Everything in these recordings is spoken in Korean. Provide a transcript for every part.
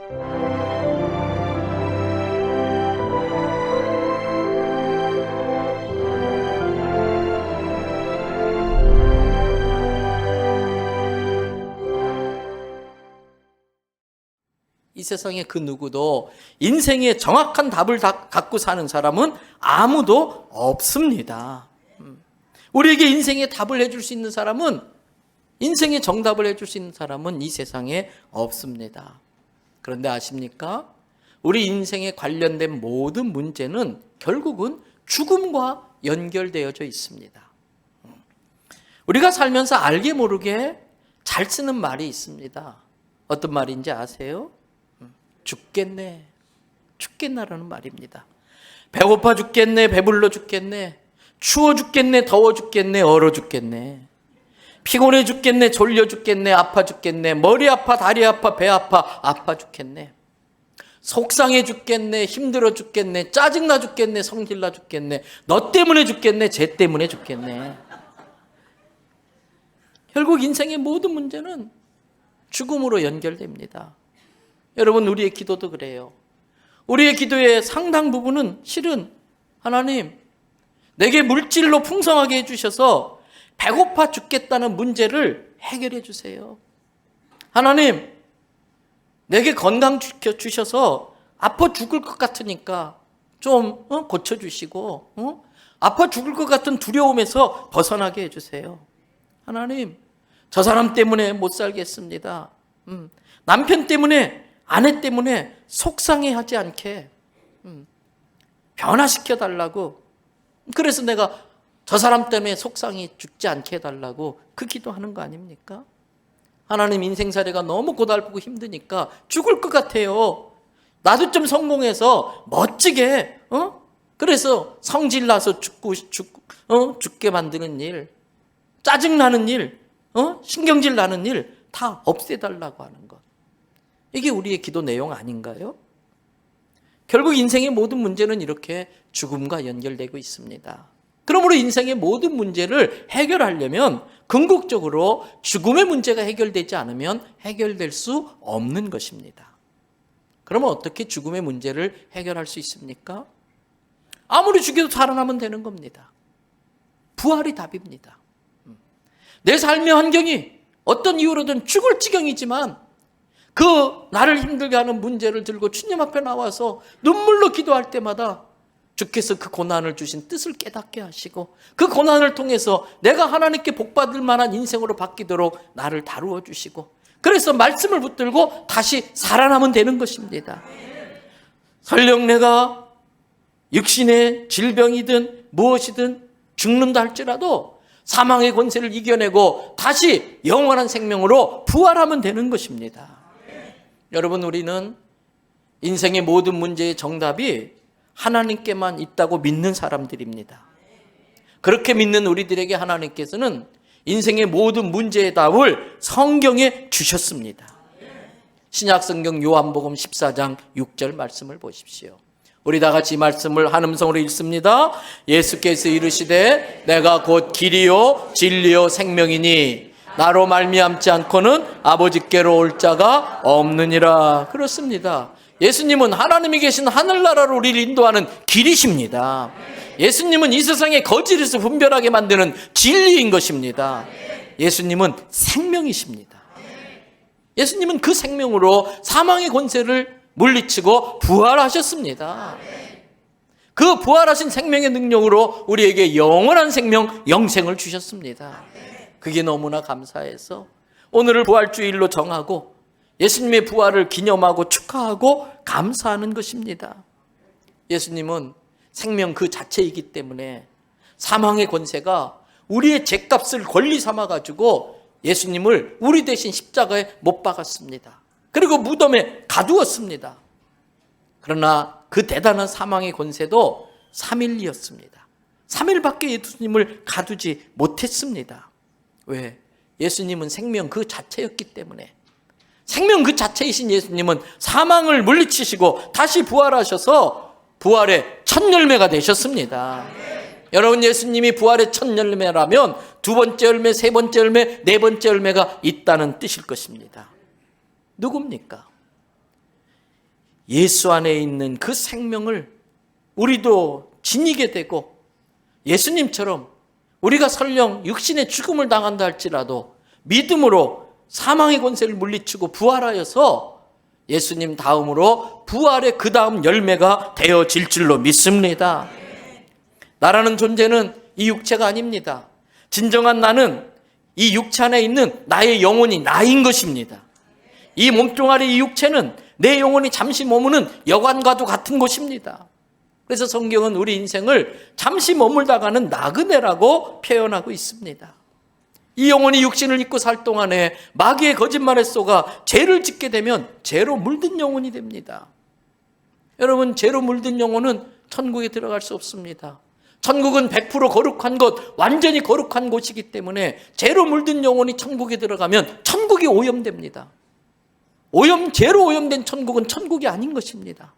이 세상에 그 누구도 인생의 정확한 답을 다 갖고 사는 사람은 아무도 없습니다. 우리에게 인생의 답을 해줄 수 있는 사람은, 인생의 정답을 해줄 수 있는 사람은 이 세상에 없습니다. 그런데 아십니까? 우리 인생에 관련된 모든 문제는 결국은 죽음과 연결되어져 있습니다. 우리가 살면서 알게 모르게 잘 쓰는 말이 있습니다. 어떤 말인지 아세요? 죽겠네, 죽겠나라는 말입니다. 배고파 죽겠네, 배불러 죽겠네, 추워 죽겠네, 더워 죽겠네, 얼어 죽겠네, 피곤해 죽겠네, 졸려 죽겠네, 아파 죽겠네, 머리 아파, 다리 아파, 배 아파, 아파 죽겠네, 속상해 죽겠네, 힘들어 죽겠네, 짜증나 죽겠네, 성질나 죽겠네, 너 때문에 죽겠네, 쟤 때문에 죽겠네. 결국 인생의 모든 문제는 죽음으로 연결됩니다. 여러분, 우리의 기도도 그래요. 우리의 기도의 상당 부분은 실은 하나님, 내게 물질로 풍성하게 해주셔서 배고파 죽겠다는 문제를 해결해 주세요. 하나님, 내게 건강 주셔서 아파 죽을 것 같으니까 좀 고쳐주시고, 아파 죽을 것 같은 두려움에서 벗어나게 해주세요. 하나님, 저 사람 때문에 못 살겠습니다. 남편 때문에, 아내 때문에 속상해하지 않게 변화시켜달라고, 그래서 내가 저 사람 때문에 속상해 죽지 않게 해달라고 그 기도하는 거 아닙니까? 하나님, 인생살이가 너무 고달프고 힘드니까 죽을 것 같아요. 나도 좀 성공해서 멋지게, 그래서 성질나서 죽게 만드는 일, 짜증나는 일, 신경질 나는 일 다 없애달라고 하는 것. 이게 우리의 기도 내용 아닌가요? 결국 인생의 모든 문제는 이렇게 죽음과 연결되고 있습니다. 그러므로 인생의 모든 문제를 해결하려면 궁극적으로 죽음의 문제가 해결되지 않으면 해결될 수 없는 것입니다. 그러면 어떻게 죽음의 문제를 해결할 수 있습니까? 아무리 죽여도 살아나면 되는 겁니다. 부활이 답입니다. 내 삶의 환경이 어떤 이유로든 죽을 지경이지만 그 나를 힘들게 하는 문제를 들고 주님 앞에 나와서 눈물로 기도할 때마다 주께서 그 고난을 주신 뜻을 깨닫게 하시고 그 고난을 통해서 내가 하나님께 복받을 만한 인생으로 바뀌도록 나를 다루어 주시고, 그래서 말씀을 붙들고 다시 살아나면 되는 것입니다. 설령 내가 육신의 질병이든 무엇이든 죽는다 할지라도 사망의 권세를 이겨내고 다시 영원한 생명으로 부활하면 되는 것입니다. 여러분, 우리는 인생의 모든 문제의 정답이 하나님께만 있다고 믿는 사람들입니다. 그렇게 믿는 우리들에게 하나님께서는 인생의 모든 문제의 답을 성경에 주셨습니다. 신약성경 요한복음 14장 6절 말씀을 보십시오. 우리 다 같이 말씀을 한 음성으로 읽습니다. 예수께서 이르시되 내가 곧 길이요 진리요 생명이니 나로 말미암지 않고는 아버지께로 올 자가 없느니라. 그렇습니다. 예수님은 하나님이 계신 하늘나라로 우리를 인도하는 길이십니다. 예수님은 이 세상의 거짓에서 분별하게 만드는 진리인 것입니다. 예수님은 생명이십니다. 예수님은 그 생명으로 사망의 권세를 물리치고 부활하셨습니다. 그 부활하신 생명의 능력으로 우리에게 영원한 생명, 영생을 주셨습니다. 그게 너무나 감사해서 오늘을 부활주일로 정하고 예수님의 부활을 기념하고 축하하고 감사하는 것입니다. 예수님은 생명 그 자체이기 때문에 사망의 권세가 우리의 죄값을 권리 삼아가지고 예수님을 우리 대신 십자가에 못 박았습니다. 그리고 무덤에 가두었습니다. 그러나 그 대단한 사망의 권세도 3일이었습니다. 3일밖에 예수님을 가두지 못했습니다. 왜? 예수님은 생명 그 자체였기 때문에. 생명 그 자체이신 예수님은 사망을 물리치시고 다시 부활하셔서 부활의 첫 열매가 되셨습니다. 여러분, 예수님이 부활의 첫 열매라면 두 번째 열매, 세 번째 열매, 네 번째 열매가 있다는 뜻일 것입니다. 누굽니까? 예수 안에 있는 그 생명을 우리도 지니게 되고 예수님처럼 우리가 설령 육신의 죽음을 당한다 할지라도 믿음으로 사망의 권세를 물리치고 부활하여서 예수님 다음으로 부활의 그 다음 열매가 되어질 줄로 믿습니다. 나라는 존재는 이 육체가 아닙니다. 진정한 나는 이 육체 안에 있는 나의 영혼이 나인 것입니다. 이 몸뚱아리 이 육체는 내 영혼이 잠시 머무는 여관과도 같은 곳입니다. 그래서 성경은 우리 인생을 잠시 머물다가는 나그네라고 표현하고 있습니다. 이 영혼이 육신을 입고 살 동안에 마귀의 거짓말에 속아 죄를 짓게 되면 죄로 물든 영혼이 됩니다. 여러분, 죄로 물든 영혼은 천국에 들어갈 수 없습니다. 천국은 100% 거룩한 것, 완전히 거룩한 곳이기 때문에 죄로 물든 영혼이 천국에 들어가면 천국이 오염됩니다. 죄로 오염된 천국은 천국이 아닌 것입니다.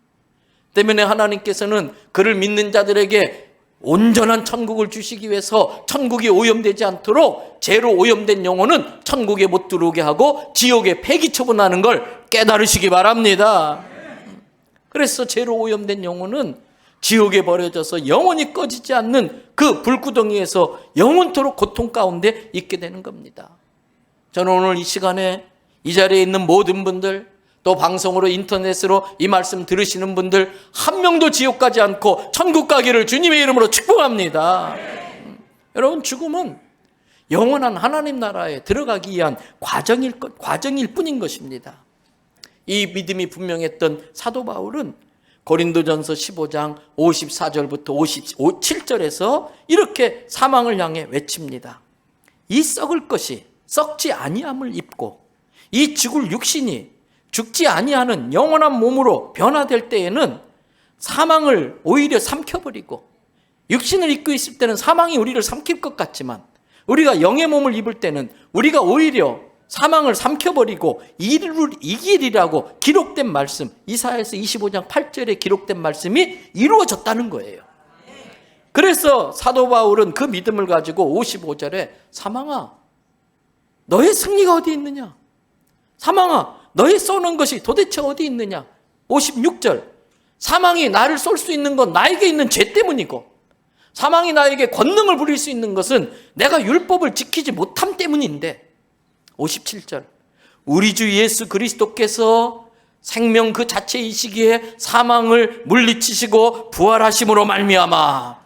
때문에 하나님께서는 그를 믿는 자들에게 온전한 천국을 주시기 위해서 천국이 오염되지 않도록 죄로 오염된 영혼은 천국에 못 들어오게 하고 지옥에 폐기 처분하는 걸 깨달으시기 바랍니다. 그래서 죄로 오염된 영혼은 지옥에 버려져서 영원히 꺼지지 않는 그 불구덩이에서 영원토록 고통 가운데 있게 되는 겁니다. 저는 오늘 이 시간에 이 자리에 있는 모든 분들, 또 방송으로 인터넷으로 이 말씀 들으시는 분들 한 명도 지옥 가지 않고 천국 가기를 주님의 이름으로 축복합니다. 여러분, 죽음은 영원한 하나님 나라에 들어가기 위한 과정일 뿐인 것입니다. 이 믿음이 분명했던 사도 바울은 고린도전서 15장 54절부터 57절에서 이렇게 사망을 향해 외칩니다. 이 썩을 것이 썩지 아니함을 입고 이 죽을 육신이 죽지 아니하는 영원한 몸으로 변화될 때에는 사망을 오히려 삼켜버리고, 육신을 입고 있을 때는 사망이 우리를 삼킬 것 같지만 우리가 영의 몸을 입을 때는 우리가 오히려 사망을 삼켜버리고 이기리라고 기록된 말씀, 이사야서 25장 8절에 기록된 말씀이 이루어졌다는 거예요. 그래서 사도 바울은 그 믿음을 가지고 55절에 사망아, 너의 승리가 어디 있느냐? 사망아, 너의 쏘는 것이 도대체 어디 있느냐? 56절, 사망이 나를 쏠 수 있는 건 나에게 있는 죄 때문이고, 사망이 나에게 권능을 부릴 수 있는 것은 내가 율법을 지키지 못함 때문인데, 57절, 우리 주 예수 그리스도께서 생명 그 자체이시기에 사망을 물리치시고 부활하심으로 말미암아,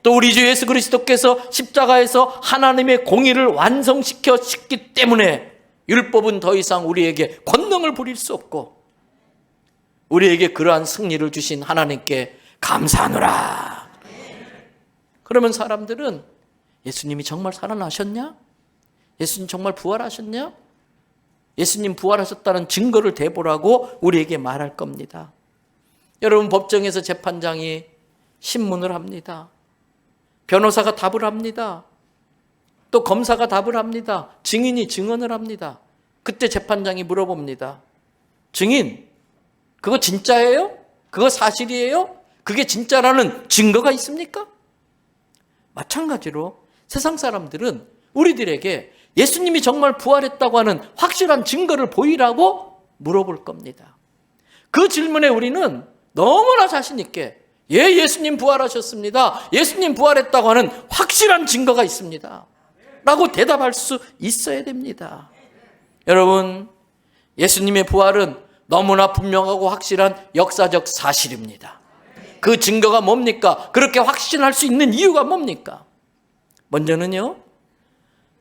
또 우리 주 예수 그리스도께서 십자가에서 하나님의 공의를 완성시켰기 때문에 율법은 더 이상 우리에게 권능을 부릴 수 없고 우리에게 그러한 승리를 주신 하나님께 감사하노라. 그러면 사람들은 예수님이 정말 살아나셨냐? 예수님 정말 부활하셨냐? 예수님 부활하셨다는 증거를 대보라고 우리에게 말할 겁니다. 여러분, 법정에서 재판장이 신문을 합니다. 변호사가 답을 합니다. 또 검사가 답을 합니다. 증인이 증언을 합니다. 그때 재판장이 물어봅니다. 증인, 그거 진짜예요? 그거 사실이에요? 그게 진짜라는 증거가 있습니까? 마찬가지로 세상 사람들은 우리들에게 예수님이 정말 부활했다고 하는 확실한 증거를 보이라고 물어볼 겁니다. 그 질문에 우리는 너무나 자신 있게 예수님 부활하셨습니다. 예수님 부활했다고 하는 확실한 증거가 있습니다. 라고 대답할 수 있어야 됩니다. 여러분, 예수님의 부활은 너무나 분명하고 확실한 역사적 사실입니다. 그 증거가 뭡니까? 그렇게 확신할 수 있는 이유가 뭡니까? 먼저는요,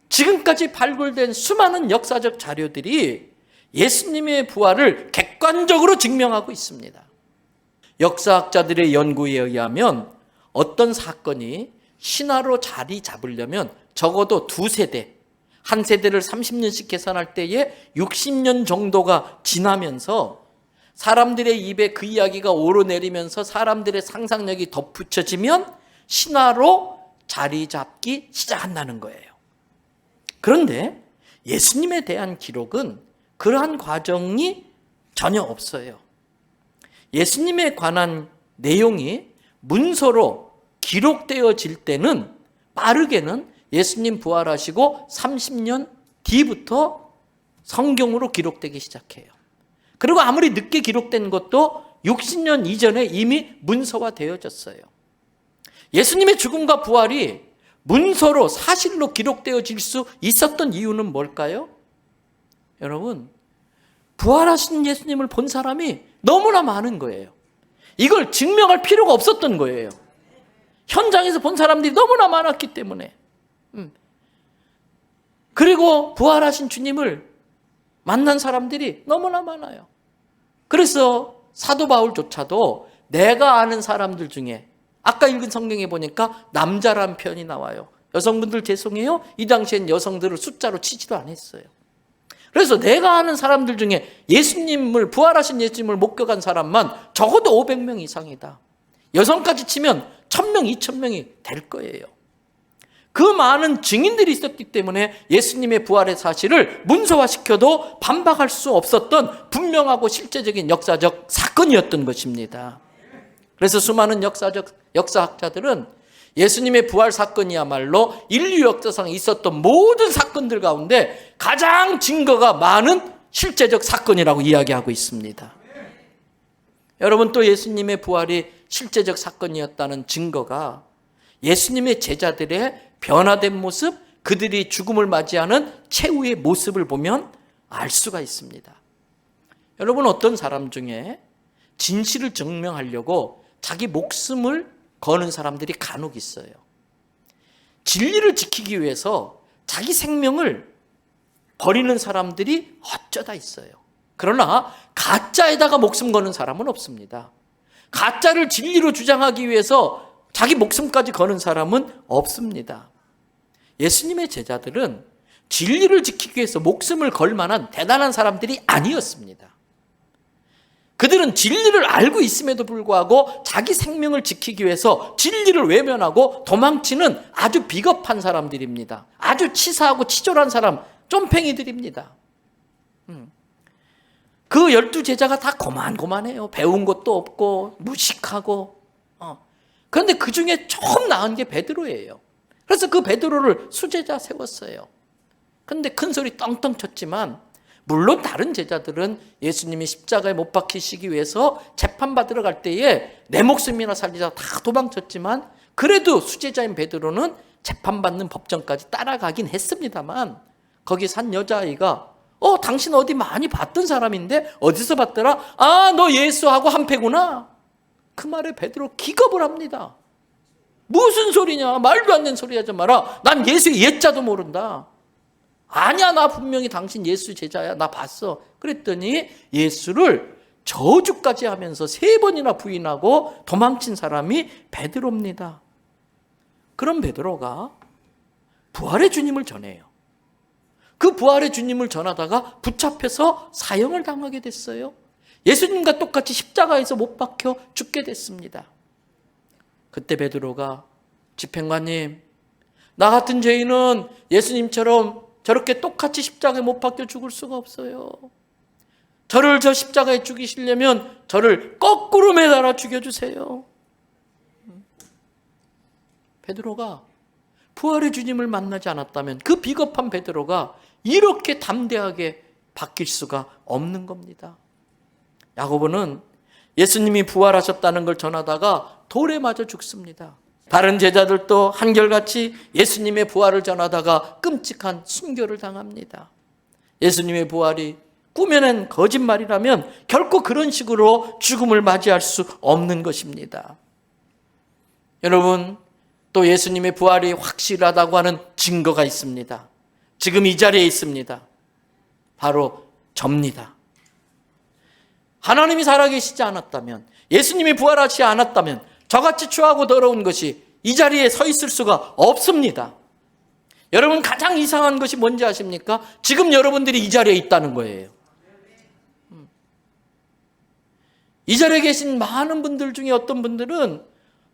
지금까지 발굴된 수많은 역사적 자료들이 예수님의 부활을 객관적으로 증명하고 있습니다. 역사학자들의 연구에 의하면 어떤 사건이 신화로 자리 잡으려면 적어도 두 세대, 한 세대를 30년씩 계산할 때에 60년 정도가 지나면서 사람들의 입에 그 이야기가 오르내리면서 사람들의 상상력이 덧붙여지면 신화로 자리 잡기 시작한다는 거예요. 그런데 예수님에 대한 기록은 그러한 과정이 전혀 없어요. 예수님에 관한 내용이 문서로 기록되어질 때는 빠르게는 예수님 부활하시고 30년 뒤부터 성경으로 기록되기 시작해요. 그리고 아무리 늦게 기록된 것도 60년 이전에 이미 문서화되어졌어요. 예수님의 죽음과 부활이 문서로 사실로 기록되어질 수 있었던 이유는 뭘까요? 여러분, 부활하신 예수님을 본 사람이 너무나 많은 거예요. 이걸 증명할 필요가 없었던 거예요. 현장에서 본 사람들이 너무나 많았기 때문에. 그리고 부활하신 주님을 만난 사람들이 너무나 많아요. 그래서 사도 바울조차도 내가 아는 사람들 중에, 아까 읽은 성경에 보니까 남자란 표현이 나와요. 여성분들 죄송해요. 이 당시엔 여성들을 숫자로 치지도 않았어요. 그래서 내가 아는 사람들 중에 예수님을, 부활하신 예수님을 목격한 사람만 적어도 500명 이상이다. 여성까지 치면 1000명, 2000명이 될 거예요. 그 많은 증인들이 있었기 때문에 예수님의 부활의 사실을 문서화시켜도 반박할 수 없었던 분명하고 실제적인 역사적 사건이었던 것입니다. 그래서 수많은 역사학자들은 예수님의 부활 사건이야말로 인류 역사상에 있었던 모든 사건들 가운데 가장 증거가 많은 실제적 사건이라고 이야기하고 있습니다. 여러분, 또 예수님의 부활이 실제적 사건이었다는 증거가 예수님의 제자들의 변화된 모습, 그들이 죽음을 맞이하는 최후의 모습을 보면 알 수가 있습니다. 여러분, 어떤 사람 중에 진실을 증명하려고 자기 목숨을 거는 사람들이 간혹 있어요. 진리를 지키기 위해서 자기 생명을 버리는 사람들이 어쩌다 있어요. 그러나 가짜에다가 목숨 거는 사람은 없습니다. 가짜를 진리로 주장하기 위해서 자기 목숨까지 거는 사람은 없습니다. 예수님의 제자들은 진리를 지키기 위해서 목숨을 걸 만한 대단한 사람들이 아니었습니다. 그들은 진리를 알고 있음에도 불구하고 자기 생명을 지키기 위해서 진리를 외면하고 도망치는 아주 비겁한 사람들입니다. 아주 치사하고 치졸한 사람, 쫌팽이들입니다. 그 12제자가 다 고만고만해요. 배운 것도 없고 무식하고. 그런데 그 중에 좀 나은 게 베드로예요. 그래서 그 베드로를 수제자 세웠어요. 그런데 큰 소리 떵떵 쳤지만, 물론 다른 제자들은 예수님이 십자가에 못 박히시기 위해서 재판받으러 갈 때에 내 목숨이나 살리자 다 도망쳤지만, 그래도 수제자인 베드로는 재판받는 법정까지 따라가긴 했습니다만, 거기 산 여자아이가 당신 어디 많이 봤던 사람인데 어디서 봤더라? 아, 너 예수하고 한패구나. 그 말에 베드로 기겁을 합니다. 무슨 소리냐, 말도 안 되는 소리 하지 마라. 난 예수의 예자도 모른다. 아니야, 나 분명히 당신 예수 제자야, 나 봤어. 그랬더니 예수를 저주까지 하면서 3번이나 부인하고 도망친 사람이 베드로입니다. 그럼 베드로가 부활의 주님을 전해요. 그 부활의 주님을 전하다가 붙잡혀서 사형을 당하게 됐어요. 예수님과 똑같이 십자가에서 못 박혀 죽게 됐습니다. 그때 베드로가, 집행관님, 나 같은 죄인은 예수님처럼 저렇게 똑같이 십자가에 못 박혀 죽을 수가 없어요. 저를 저 십자가에 죽이시려면 저를 거꾸로 매달아 죽여주세요. 베드로가 부활의 주님을 만나지 않았다면 그 비겁한 베드로가 이렇게 담대하게 바뀔 수가 없는 겁니다. 야고보는 예수님이 부활하셨다는 걸 전하다가 돌에 맞아 죽습니다. 다른 제자들도 한결같이 예수님의 부활을 전하다가 끔찍한 순교를 당합니다. 예수님의 부활이 꾸며낸 거짓말이라면 결코 그런 식으로 죽음을 맞이할 수 없는 것입니다. 여러분, 또 예수님의 부활이 확실하다고 하는 증거가 있습니다. 지금 이 자리에 있습니다. 바로 접니다. 하나님이 살아계시지 않았다면, 예수님이 부활하지 않았다면 저같이 추하고 더러운 것이 이 자리에 서 있을 수가 없습니다. 여러분, 가장 이상한 것이 뭔지 아십니까? 지금 여러분들이 이 자리에 있다는 거예요. 이 자리에 계신 많은 분들 중에 어떤 분들은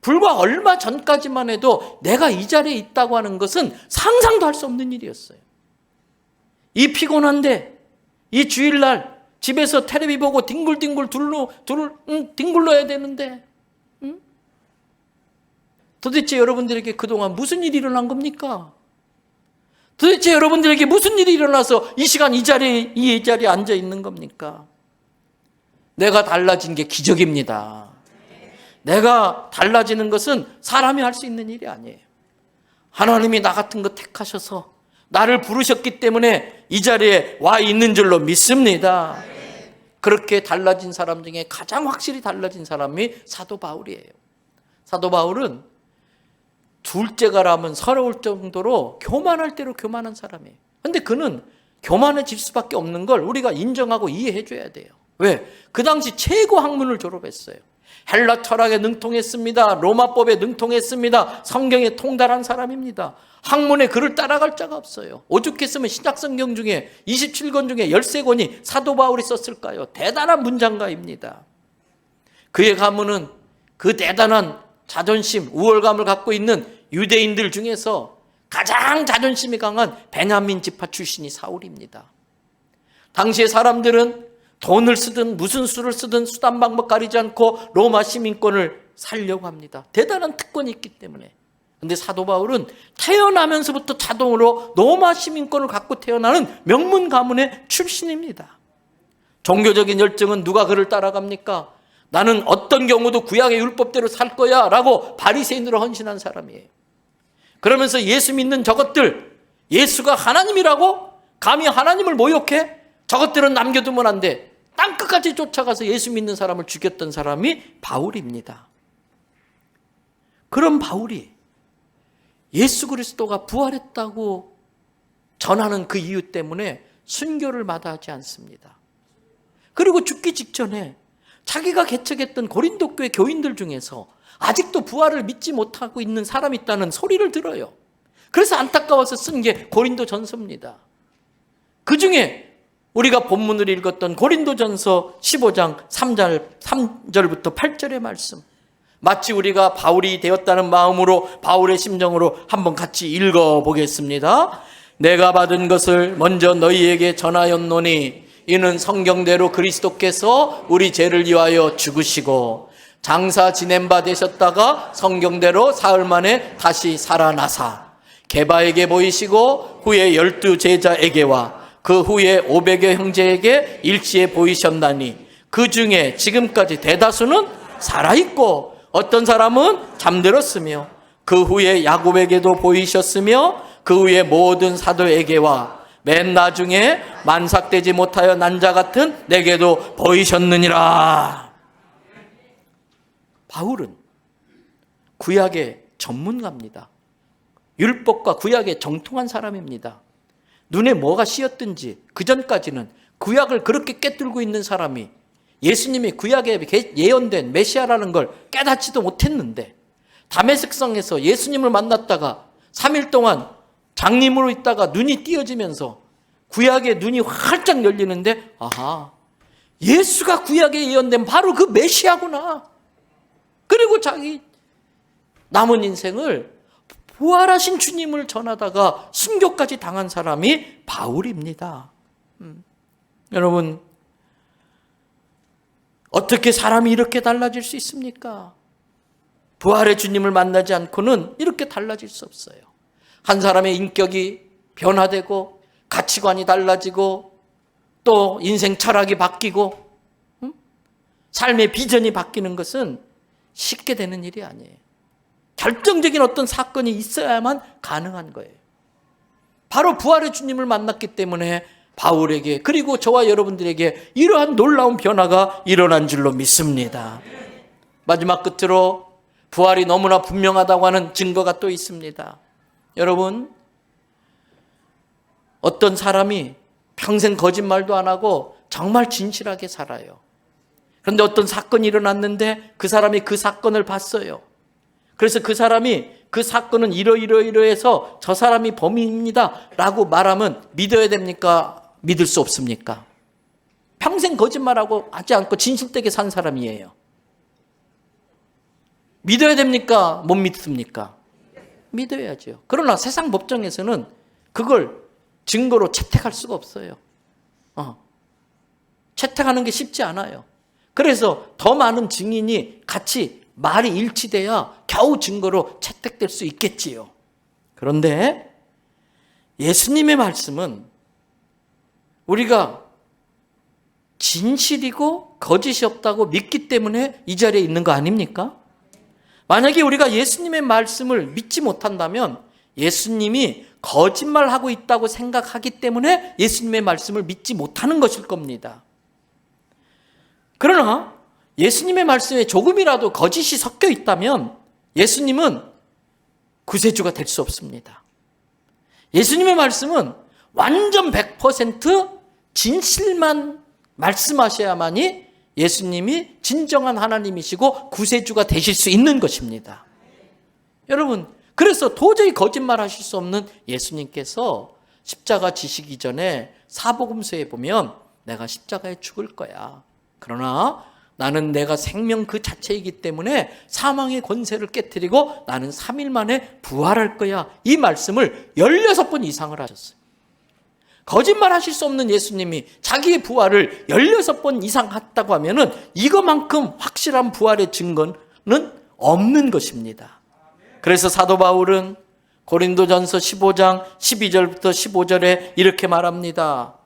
불과 얼마 전까지만 해도 내가 이 자리에 있다고 하는 것은 상상도 할 수 없는 일이었어요. 이 피곤한데, 이 주일날 집에서 텔레비 보고 뒹굴뒹굴 뒹굴러야 되는데, 도대체 여러분들에게 그동안 무슨 일이 일어난 겁니까? 도대체 여러분들에게 무슨 일이 일어나서 이 시간 이 자리에 앉아 있는 겁니까? 내가 달라진 게 기적입니다. 내가 달라지는 것은 사람이 할 수 있는 일이 아니에요. 하나님이 나 같은 거 택하셔서 나를 부르셨기 때문에 이 자리에 와 있는 줄로 믿습니다. 그렇게 달라진 사람 중에 가장 확실히 달라진 사람이 사도 바울이에요. 사도 바울은 둘째가라면 서러울 정도로 교만할 대로 교만한 사람이에요. 그런데 그는 교만해질 수밖에 없는 걸 우리가 인정하고 이해해 줘야 돼요. 왜? 그 당시 최고 학문을 졸업했어요. 헬라 철학에 능통했습니다. 로마법에 능통했습니다. 성경에 통달한 사람입니다. 학문에 그를 따라갈 자가 없어요. 오죽했으면 신약성경 중에 27권 중에 13권이 사도 바울이 썼을까요? 대단한 문장가입니다. 그의 가문은 그 대단한 자존심, 우월감을 갖고 있는 유대인들 중에서 가장 자존심이 강한 베냐민 지파 출신이 사울입니다. 당시의 사람들은 돈을 쓰든 무슨 수를 쓰든 수단 방법 가리지 않고 로마 시민권을 살려고 합니다. 대단한 특권이 있기 때문에. 그런데 사도 바울은 태어나면서부터 자동으로 로마 시민권을 갖고 태어나는 명문 가문의 출신입니다. 종교적인 열정은 누가 그를 따라갑니까? 나는 어떤 경우도 구약의 율법대로 살 거야 라고 바리새인으로 헌신한 사람이에요. 그러면서 예수 믿는 저것들, 예수가 하나님이라고? 감히 하나님을 모욕해? 저것들은 남겨두면 안 돼. 땅끝까지 쫓아가서 예수 믿는 사람을 죽였던 사람이 바울입니다. 그런 바울이 예수 그리스도가 부활했다고 전하는 그 이유 때문에 순교를 마다하지 않습니다. 그리고 죽기 직전에 자기가 개척했던 고린도 교회 교인들 중에서 아직도 부활을 믿지 못하고 있는 사람이 있다는 소리를 들어요. 그래서 안타까워서 쓴 게 고린도 전서입니다. 그 중에 우리가 본문을 읽었던 고린도전서 15장 3절부터 8절의 말씀, 마치 우리가 바울이 되었다는 마음으로 바울의 심정으로 한번 같이 읽어보겠습니다. 내가 받은 것을 먼저 너희에게 전하였노니 이는 성경대로 그리스도께서 우리 죄를 위하여 죽으시고 장사 지낸 바 되셨다가 성경대로 사흘 만에 다시 살아나사 게바에게 보이시고 후에 12 제자에게와 그 후에 500여 형제에게 일치에 보이셨나니 그 중에 지금까지 대다수는 살아있고 어떤 사람은 잠들었으며 그 후에 야곱에게도 보이셨으며 그 후에 모든 사도에게와 맨 나중에 만삭되지 못하여 난 자 같은 내게도 보이셨느니라. 바울은 구약의 전문가입니다. 율법과 구약에 정통한 사람입니다. 눈에 뭐가 씌었든지 그 전까지는 구약을 그렇게 꿰뚫고 있는 사람이 예수님이 구약에 예언된 메시아라는 걸 깨닫지도 못했는데 다메섹성에서 예수님을 만났다가 3일 동안 장님으로 있다가 눈이 띄어지면서 구약의 눈이 활짝 열리는데 아하, 예수가 구약에 예언된 바로 그 메시아구나. 그리고 자기 남은 인생을 부활하신 주님을 전하다가 순교까지 당한 사람이 바울입니다. 여러분, 어떻게 사람이 이렇게 달라질 수 있습니까? 부활의 주님을 만나지 않고는 이렇게 달라질 수 없어요. 한 사람의 인격이 변화되고 가치관이 달라지고 또 인생 철학이 바뀌고 삶의 비전이 바뀌는 것은 쉽게 되는 일이 아니에요. 결정적인 어떤 사건이 있어야만 가능한 거예요. 바로 부활의 주님을 만났기 때문에 바울에게 그리고 저와 여러분들에게 이러한 놀라운 변화가 일어난 줄로 믿습니다. 마지막 끝으로 부활이 너무나 분명하다고 하는 증거가 또 있습니다. 여러분, 어떤 사람이 평생 거짓말도 안 하고 정말 진실하게 살아요. 그런데 어떤 사건이 일어났는데 그 사람이 그 사건을 봤어요. 그래서 그 사람이 그 사건은 이러이러해서 저 사람이 범인입니다 라고 말하면 믿어야 됩니까? 믿을 수 없습니까? 평생 거짓말하고 하지 않고 진실되게 산 사람이에요. 믿어야 됩니까? 못 믿습니까? 믿어야죠. 그러나 세상 법정에서는 그걸 증거로 채택할 수가 없어요. 채택하는 게 쉽지 않아요. 그래서 더 많은 증인이 같이 말이 일치돼야 겨우 증거로 채택될 수 있겠지요. 그런데 예수님의 말씀은 우리가 진실이고 거짓이 없다고 믿기 때문에 이 자리에 있는 거 아닙니까? 만약에 우리가 예수님의 말씀을 믿지 못한다면 예수님이 거짓말하고 있다고 생각하기 때문에 예수님의 말씀을 믿지 못하는 것일 겁니다. 그러나 예수님의 말씀에 조금이라도 거짓이 섞여 있다면 예수님은 구세주가 될 수 없습니다. 예수님의 말씀은 완전 100% 진실만 말씀하셔야만이 예수님이 진정한 하나님이시고 구세주가 되실 수 있는 것입니다. 여러분, 그래서 도저히 거짓말하실 수 없는 예수님께서 십자가 지시기 전에 사복음서에 보면 내가 십자가에 죽을 거야. 그러나 나는 내가 생명 그 자체이기 때문에 사망의 권세를 깨뜨리고 나는 3일 만에 부활할 거야. 이 말씀을 16번 이상을 하셨어요. 거짓말하실 수 없는 예수님이 자기의 부활을 16번 이상 했다고 하면은 이거만큼 확실한 부활의 증거는 없는 것입니다. 그래서 사도 바울은 고린도전서 15장 12절부터 15절에 이렇게 말합니다.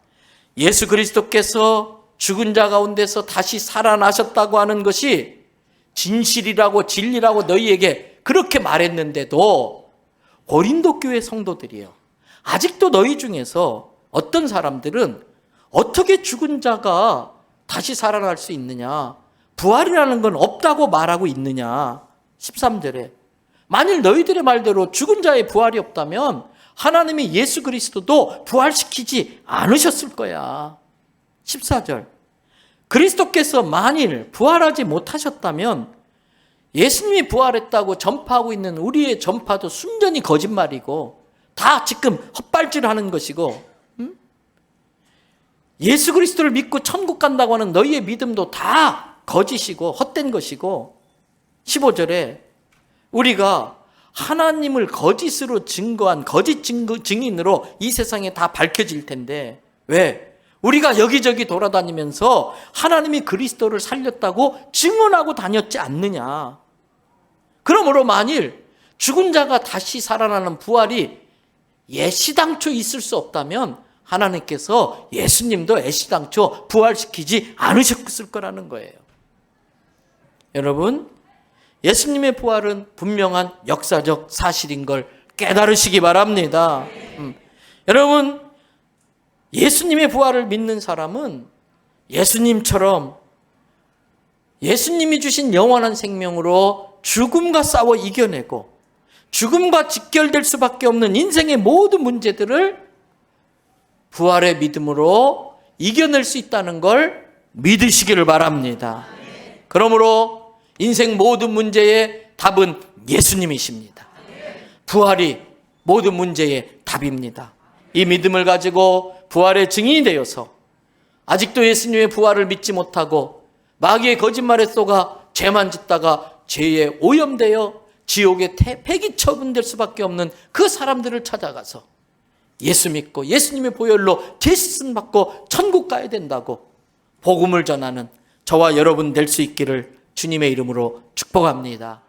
예수 그리스도께서 죽은 자 가운데서 다시 살아나셨다고 하는 것이 진실이라고 진리라고 너희에게 그렇게 말했는데도 고린도 교회 성도들이요, 아직도 너희 중에서 어떤 사람들은 어떻게 죽은 자가 다시 살아날 수 있느냐, 부활이라는 건 없다고 말하고 있느냐. 13절에 만일 너희들의 말대로 죽은 자의 부활이 없다면 하나님이 예수 그리스도도 부활시키지 않으셨을 거야. 14절 그리스도께서 만일 부활하지 못하셨다면 예수님이 부활했다고 전파하고 있는 우리의 전파도 순전히 거짓말이고 다 지금 헛발질하는 것이고, 예수 그리스도를 믿고 천국 간다고 하는 너희의 믿음도 다 거짓이고 헛된 것이고, 15절에 우리가 하나님을 거짓으로 증거한 거짓 증인으로 이 세상에 다 밝혀질 텐데 왜? 우리가 여기저기 돌아다니면서 하나님이 그리스도를 살렸다고 증언하고 다녔지 않느냐. 그러므로 만일 죽은 자가 다시 살아나는 부활이 예시당초 있을 수 없다면 하나님께서 예수님도 예시당초 부활시키지 않으셨을 거라는 거예요. 여러분, 예수님의 부활은 분명한 역사적 사실인 걸 깨달으시기 바랍니다. 여러분, 예수님의 부활을 믿는 사람은 예수님처럼 예수님이 주신 영원한 생명으로 죽음과 싸워 이겨내고 죽음과 직결될 수밖에 없는 인생의 모든 문제들을 부활의 믿음으로 이겨낼 수 있다는 걸 믿으시기를 바랍니다. 그러므로 인생 모든 문제의 답은 예수님이십니다. 부활이 모든 문제의 답입니다. 이 믿음을 가지고 부활의 증인이 되어서 아직도 예수님의 부활을 믿지 못하고 마귀의 거짓말에 속아 죄만 짓다가 죄에 오염되어 지옥의 폐기 처분될 수밖에 없는 그 사람들을 찾아가서 예수 믿고 예수님의 보혈로 죄 씻음 받고 천국 가야 된다고 복음을 전하는 저와 여러분 될 수 있기를 주님의 이름으로 축복합니다.